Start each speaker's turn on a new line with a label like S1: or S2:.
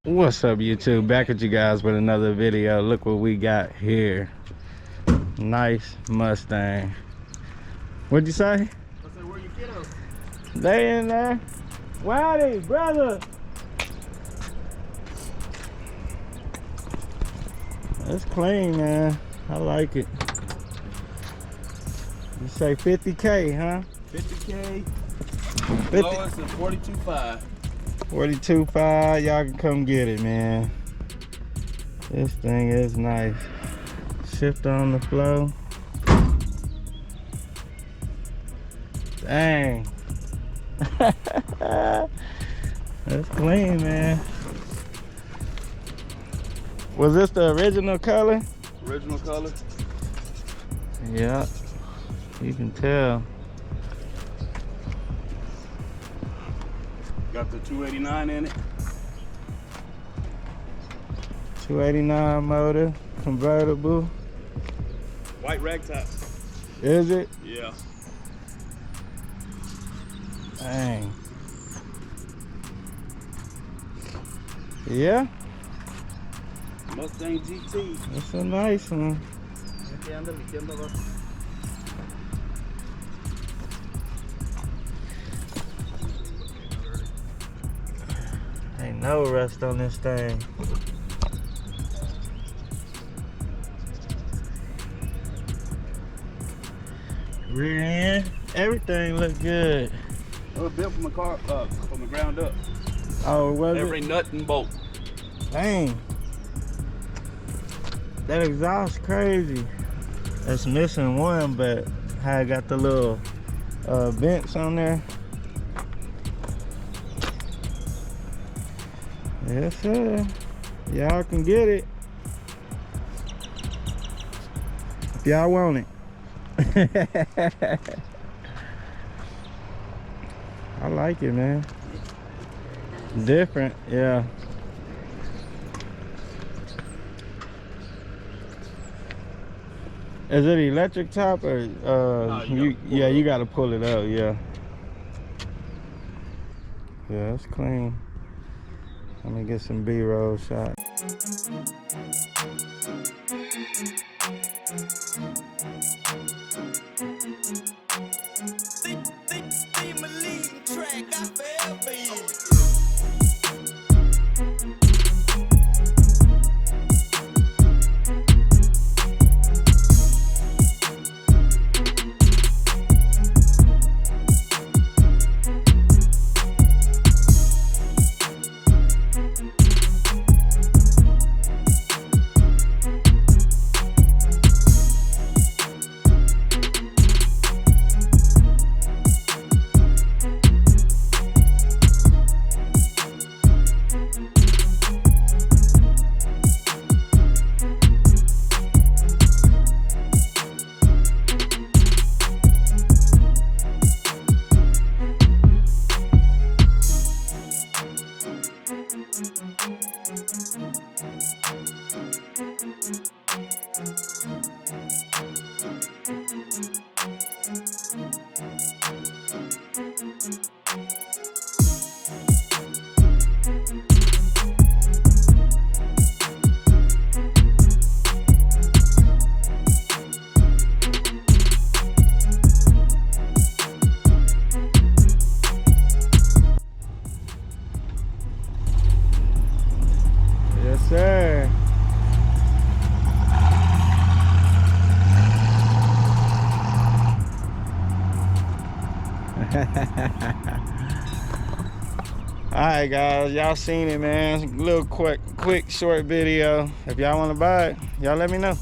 S1: What's up, YouTube? Back at you guys with another video. Look what we got here. Nice Mustang. What'd you say?
S2: I said, where you kiddos?
S1: They in there. Waddy, brother. That's clean, man. I like it. You say 50K, huh?
S2: 50K.
S1: 50.
S2: Lowest is 42.5.
S1: 42.5. Y'all can come get it, man. This thing is nice. Shift on the flow. Dang. That's clean, man. Was this the original color?
S2: Original color.
S1: Yeah, you can tell.
S2: Got the 289 in it.
S1: 289 motor, convertible.
S2: White rag top.
S1: Is it?
S2: Yeah.
S1: Dang. Yeah,
S2: Mustang GT.
S1: it's a nice one. Ain't no rust on this thing. Rear end, everything look good.
S2: It was built from a car, from the ground up.
S1: Oh, was
S2: Every
S1: it?
S2: nut and bolt.
S1: Dang. That exhaust crazy. It's missing one, but how I got the little vents on there. Yes, sir. Y'all can get it if y'all want it. I like it, man. Different, yeah. Is it electric top or you gotta pull it up, yeah. Yeah, it's clean. Let me get some B-roll shot. Yes, sir. Alright guys, y'all seen it, man. Little quick short video. If y'all want to buy it, y'all let me know.